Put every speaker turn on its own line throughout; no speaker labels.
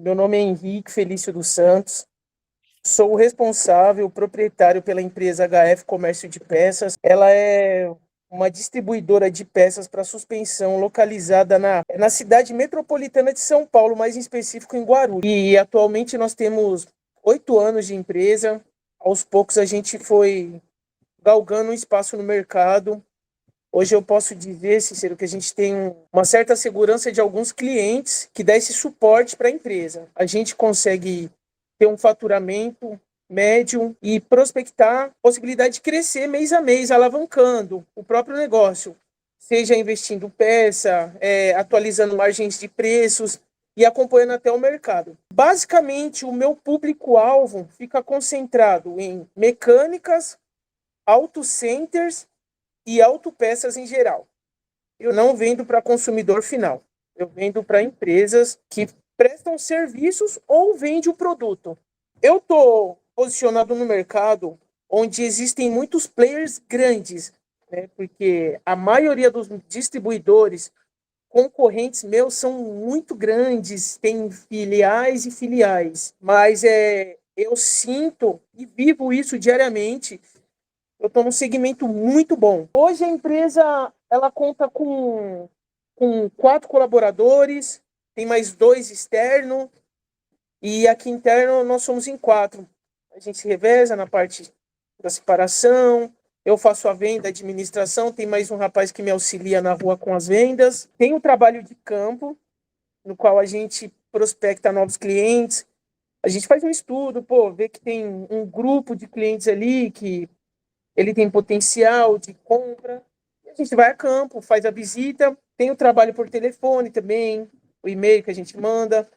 Meu nome é Henrique Felício dos Santos. Sou o responsável, proprietário pela empresa HF Comércio de Peças. Ela é uma distribuidora de peças para suspensão localizada na cidade metropolitana de São Paulo, mais em específico em Guarulhos. E atualmente nós temos 8 anos de empresa. Aos poucos a gente foi galgando um espaço no mercado. Hoje eu posso dizer, Cícero, que a gente tem uma certa segurança de alguns clientes que dá esse suporte para a empresa. A gente consegue ter um faturamento médio e prospectar possibilidade de crescer mês a mês, alavancando o próprio negócio, seja investindo peça, atualizando margens de preços e acompanhando até o mercado. Basicamente, o meu público-alvo fica concentrado em mecânicas, auto centers e autopeças em geral. Eu não vendo para consumidor final. Eu vendo para empresas que prestam serviços ou vendem o produto. Eu estou posicionado no mercado onde existem muitos players grandes, né? Porque a maioria dos distribuidores concorrentes meus são muito grandes, têm filiais e filiais, mas eu sinto e vivo isso diariamente. Eu estou num segmento muito bom. Hoje a empresa ela conta com 4 colaboradores, tem mais 2 externos, e aqui interno nós somos em 4. A gente se reveza na parte da separação, eu faço a venda, a administração, tem mais um rapaz que me auxilia na rua com as vendas. Tem o trabalho de campo, no qual a gente prospecta novos clientes, a gente faz um estudo, vê que tem um grupo de clientes ali que ele tem potencial de compra. A gente vai a campo, faz a visita, tem o trabalho por telefone também, o e-mail que a gente manda,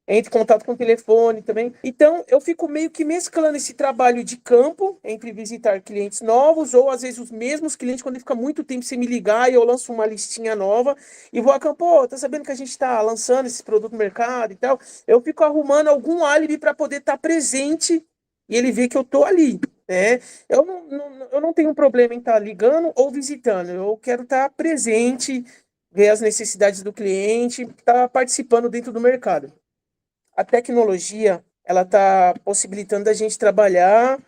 entra em contato com o telefone também. Então, eu fico meio que mesclando esse trabalho de campo, entre visitar clientes novos, ou às vezes os mesmos clientes, quando fica muito tempo sem me ligar e eu lanço uma listinha nova e vou a campo, tá sabendo que a gente está lançando esse produto no mercado e tal? Eu fico arrumando algum álibi para poder estar presente e ele vê que eu tô ali, né? Eu não tenho problema em estar ligando ou visitando, eu quero estar presente, ver as necessidades do cliente, estar participando dentro do mercado. A tecnologia ela está possibilitando a gente trabalhar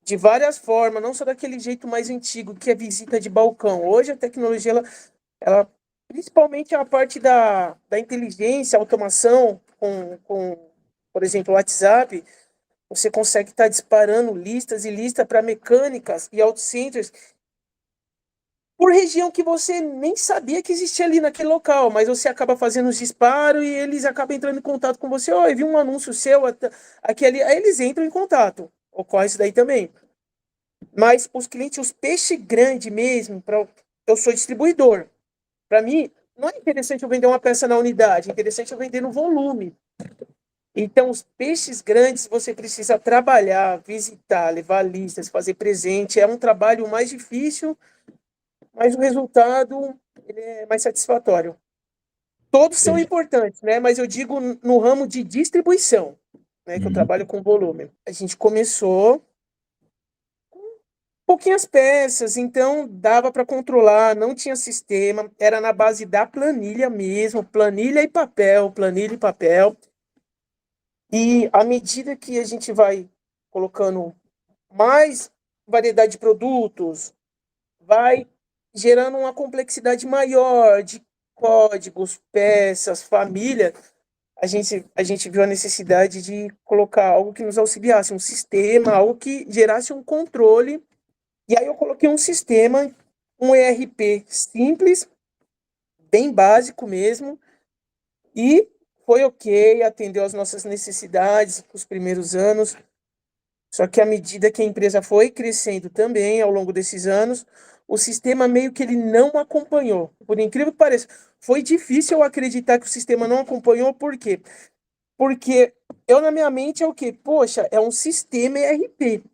de várias formas, não só daquele jeito mais antigo que é visita de balcão. Hoje a tecnologia ela principalmente a parte da inteligência, automação por exemplo, o WhatsApp, você consegue estar disparando listas e listas para mecânicas e auto centers por região que você nem sabia que existia ali naquele local, mas você acaba fazendo os disparos e eles acabam entrando em contato com você. Eu vi um anúncio seu aqui ali, aí eles entram em contato. Ocorre isso daí também. Mas os clientes, os peixes grandes mesmo, eu sou distribuidor. Para mim, não é interessante eu vender uma peça na unidade, é interessante eu vender no volume. Então, os peixes grandes você precisa trabalhar, visitar, levar listas, fazer presente. É um trabalho mais difícil, mas o resultado ele é mais satisfatório. Todos são
Entendi.
importantes, né? Mas eu digo no ramo de distribuição, né? Que eu
Uhum.
trabalho com volume. A gente começou pouquinhas peças, então dava para controlar, não tinha sistema, era na base da planilha mesmo, planilha e papel, planilha e papel. E à medida que a gente vai colocando mais variedade de produtos, vai gerando uma complexidade maior de códigos, peças, família. A gente viu a necessidade de colocar algo que nos auxiliasse, um sistema, algo que gerasse um controle. E aí eu coloquei um sistema, um ERP simples, bem básico mesmo, e foi ok, atendeu às nossas necessidades nos primeiros anos. Só que à medida que a empresa foi crescendo também ao longo desses anos, o sistema meio que ele não acompanhou. Por incrível que pareça, foi difícil eu acreditar que o sistema não acompanhou, por quê? Porque eu na minha mente é o quê? Poxa, é um sistema ERP,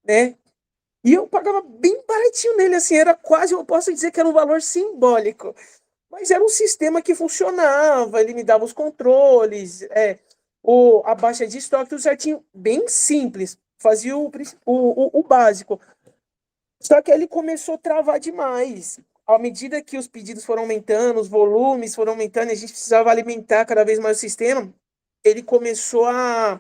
né? E eu pagava bem baratinho nele, assim, era quase, eu posso dizer que era um valor simbólico. Mas era um sistema que funcionava, ele me dava os controles, a baixa de estoque, tudo certinho, bem simples. Fazia o básico. Só que ele começou a travar demais. À medida que os pedidos foram aumentando, os volumes foram aumentando, e a gente precisava alimentar cada vez mais o sistema. ele começou a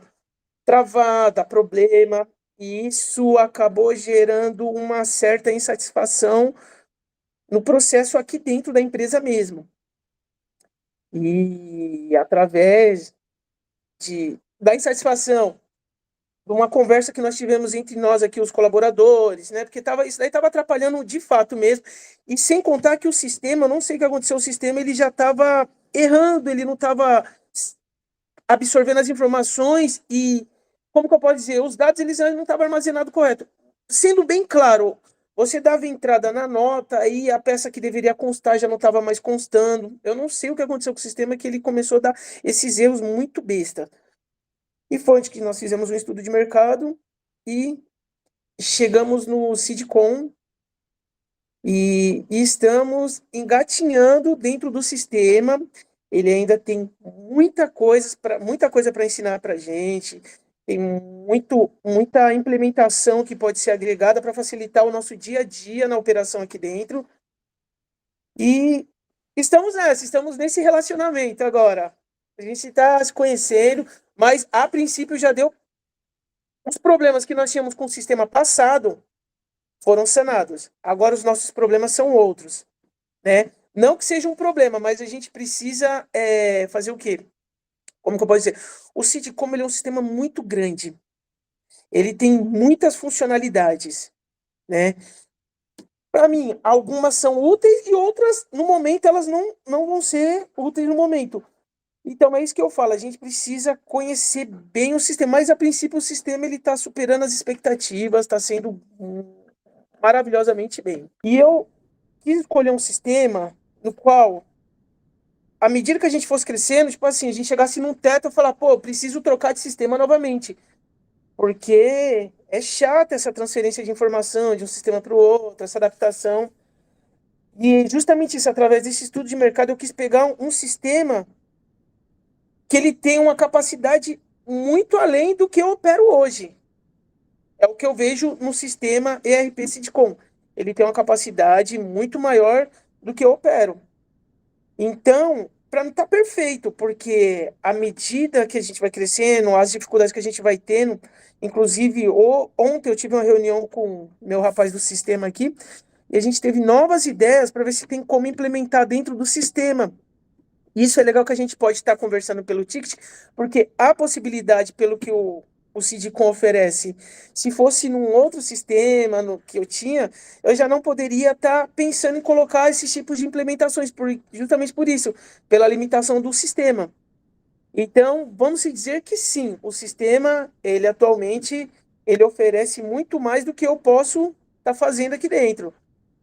travar, dar problema, e isso acabou gerando uma certa insatisfação no processo aqui dentro da empresa mesmo. E através da insatisfação, de uma conversa que nós tivemos entre nós aqui, os colaboradores, né? Porque isso daí estava atrapalhando de fato mesmo. E sem contar que o sistema, eu não sei o que aconteceu, o sistema ele já estava errando, ele não estava absorvendo as informações e, como que eu posso dizer, os dados eles não estavam armazenados correto. Sendo bem claro, você dava entrada na nota e a peça que deveria constar já não estava mais constando. Eu não sei o que aconteceu com o sistema que ele começou a dar esses erros muito besta. E foi onde que nós fizemos um estudo de mercado e chegamos no Sidcom e estamos engatinhando dentro do sistema. Ele ainda tem muita coisa para ensinar para a gente. Tem muita implementação que pode ser agregada para facilitar o nosso dia a dia na operação aqui dentro. E estamos nesse relacionamento agora. A gente está se conhecendo, mas a princípio já deu. Os problemas que nós tínhamos com o sistema passado foram sanados. Agora os nossos problemas são outros, né? Não que seja um problema, mas a gente precisa fazer o quê? Como que eu posso dizer? O Sidcom ele é um sistema muito grande. Ele tem muitas funcionalidades, né? Para mim, algumas são úteis e outras, no momento, elas não vão ser úteis no momento. Então, é isso que eu falo. A gente precisa conhecer bem o sistema. Mas, a princípio, o sistema está superando as expectativas, está sendo maravilhosamente bem. E eu quis escolher um sistema no qual, à medida que a gente fosse crescendo, tipo assim, a gente chegasse num teto e falar, pô, preciso trocar de sistema novamente. Porque é chato essa transferência de informação de um sistema para o outro, essa adaptação. E justamente isso, através desse estudo de mercado, eu quis pegar um sistema que ele tem uma capacidade muito além do que eu opero hoje. É o que eu vejo no sistema ERP Sidcom. Ele tem uma capacidade muito maior do que eu opero. Então, para mim tá perfeito, porque à medida que a gente vai crescendo, as dificuldades que a gente vai tendo, inclusive ontem eu tive uma reunião com meu rapaz do sistema aqui, e a gente teve novas ideias para ver se tem como implementar dentro do sistema. Isso é legal que a gente pode estar conversando pelo ticket, porque a possibilidade, pelo que o Sidcom oferece, se fosse num outro sistema no que eu tinha, eu já não poderia estar pensando em colocar esses tipos de implementações, justamente por isso, pela limitação do sistema. Então, vamos se dizer que sim, o sistema, ele atualmente, ele oferece muito mais do que eu posso estar fazendo aqui dentro.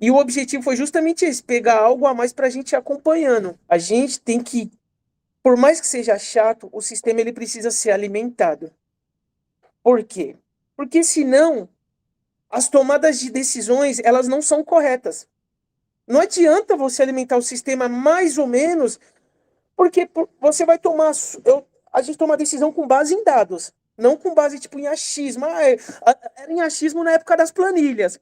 E o objetivo foi justamente esse, pegar algo a mais para a gente ir acompanhando. A gente tem que, por mais que seja chato, o sistema ele precisa ser alimentado. Por quê? Porque senão as tomadas de decisões elas não são corretas. Não adianta você alimentar o sistema mais ou menos, porque você vai tomar. A gente toma decisão com base em dados, não com base tipo em achismo. Era em achismo na época das planilhas,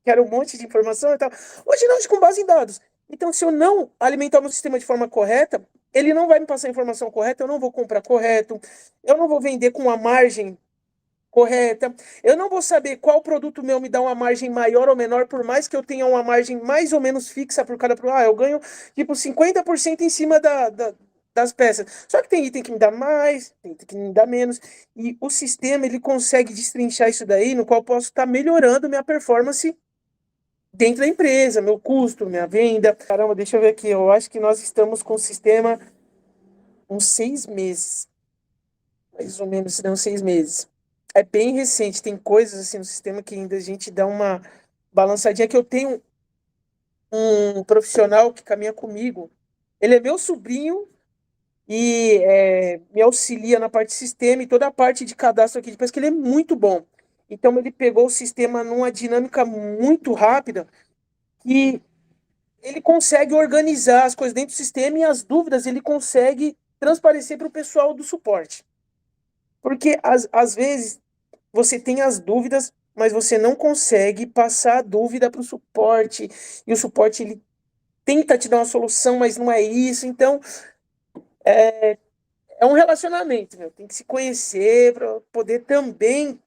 que era um monte de informação e tal. Hoje não, hoje com base em dados. Então, se eu não alimentar o meu sistema de forma correta, ele não vai me passar a informação correta, eu não vou comprar correto, eu não vou vender com uma margem correta, eu não vou saber qual produto meu me dá uma margem maior ou menor, por mais que eu tenha uma margem mais ou menos fixa por cada produto. Eu ganho tipo 50% em cima das peças. Só que tem item que me dá mais, tem item que me dá menos. E o sistema ele consegue destrinchar isso daí, no qual eu posso estar melhorando minha performance dentro da empresa, meu custo, minha venda. Caramba, deixa eu ver aqui. Eu acho que nós estamos com o sistema uns 6 meses. Mais ou menos, se não 6 meses. É bem recente, tem coisas assim no sistema que ainda a gente dá uma balançadinha, que eu tenho um profissional que caminha comigo. Ele é meu sobrinho e me auxilia na parte de sistema e toda a parte de cadastro aqui. Depois que ele é muito bom. Então ele pegou o sistema numa dinâmica muito rápida e ele consegue organizar as coisas dentro do sistema e as dúvidas ele consegue transparecer para o pessoal do suporte. Porque às vezes você tem as dúvidas, mas você não consegue passar a dúvida para o suporte, e o suporte ele tenta te dar uma solução, mas não é isso. Então, é um relacionamento, meu. Tem que se conhecer para poder também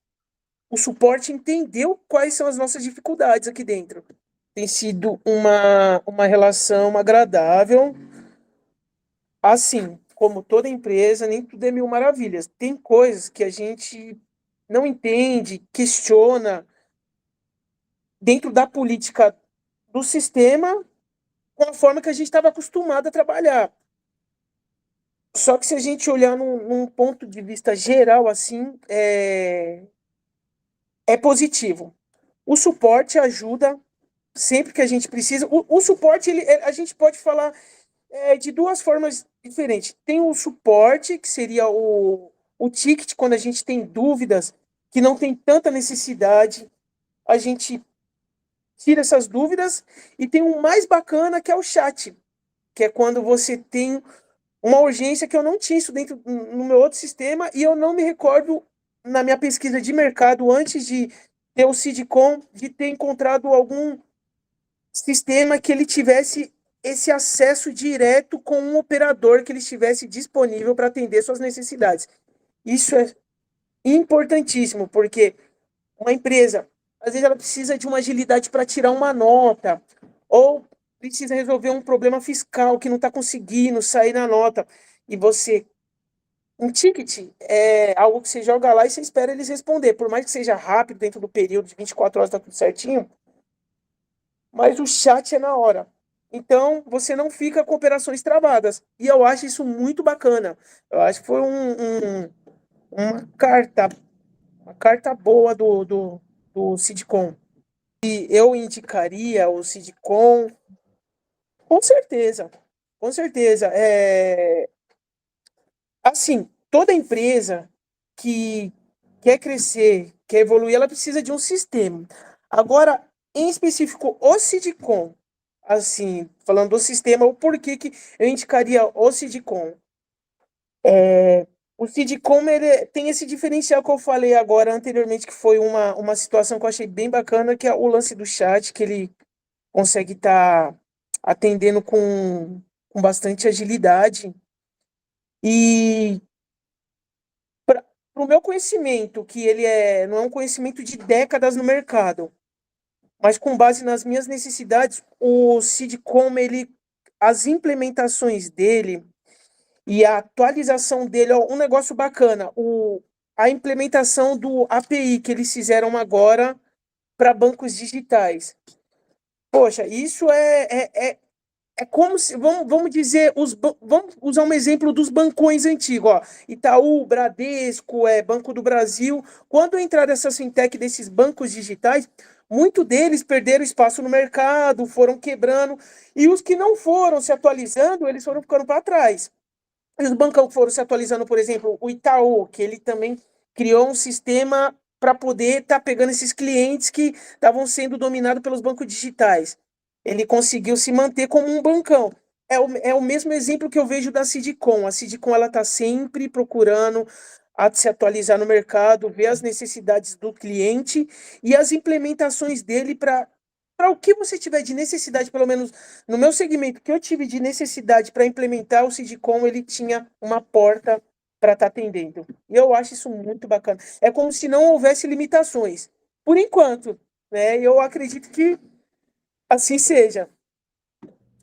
o suporte entender quais são as nossas dificuldades aqui dentro. Tem sido uma relação agradável. Assim, como toda empresa, nem tudo é mil maravilhas. Tem coisas que a gente não entende, questiona dentro da política do sistema com a forma que a gente estava acostumado a trabalhar. Só que se a gente olhar num ponto de vista geral, assim, é positivo. O suporte ajuda sempre que a gente precisa. O suporte, a gente pode falar de duas formas diferentes. Tem o suporte, que seria o ticket, quando a gente tem dúvidas, que não tem tanta necessidade, a gente tira essas dúvidas. E tem um mais bacana, que é o chat, que é quando você tem uma urgência que eu não tinha isso dentro no meu outro sistema e eu não me recordo na minha pesquisa de mercado antes de ter o Sidcom de ter encontrado algum sistema que ele tivesse esse acesso direto com um operador que ele estivesse disponível para atender suas necessidades. Isso é importantíssimo, porque uma empresa, às vezes ela precisa de uma agilidade para tirar uma nota, ou precisa resolver um problema fiscal que não está conseguindo sair na nota, e você um ticket é algo que você joga lá e você espera eles responder. Por mais que seja rápido, dentro do período de 24 horas está tudo certinho, mas o chat é na hora. Então, você não fica com operações travadas. E eu acho isso muito bacana. Eu acho que foi uma carta boa do Sidcom. E eu indicaria o Sidcom, com certeza. Com certeza. Assim, toda empresa que quer crescer, quer evoluir, ela precisa de um sistema. Agora, em específico, o Sidcom, assim, falando do sistema, o porquê que eu indicaria o Sidcom. O Sidcom, ele tem esse diferencial que eu falei agora anteriormente, que foi uma situação que eu achei bem bacana, que é o lance do chat, que ele consegue estar atendendo com bastante agilidade. E para o meu conhecimento, que ele não é um conhecimento de décadas no mercado, mas com base nas minhas necessidades, o Sidcom, as implementações dele e a atualização dele, ó, um negócio bacana, a implementação do API que eles fizeram agora para bancos digitais. Poxa, isso é como se, vamos dizer, vamos usar um exemplo dos bancões antigos, ó. Itaú, Bradesco, Banco do Brasil. Quando entraram essas fintech desses bancos digitais, muito deles perderam espaço no mercado, foram quebrando, e os que não foram se atualizando, eles foram ficando para trás. E os bancos foram se atualizando, por exemplo, o Itaú, que ele também criou um sistema para poder estar pegando esses clientes que estavam sendo dominados pelos bancos digitais. Ele conseguiu se manter como um bancão. É o mesmo exemplo que eu vejo da Sidcom. A Sidcom ela está sempre procurando se atualizar no mercado, ver as necessidades do cliente e as implementações dele para o que você tiver de necessidade, pelo menos no meu segmento, que eu tive de necessidade para implementar o Sidcom, ele tinha uma porta para estar atendendo. E eu acho isso muito bacana. É como se não houvesse limitações, por enquanto, né? E eu acredito que assim seja.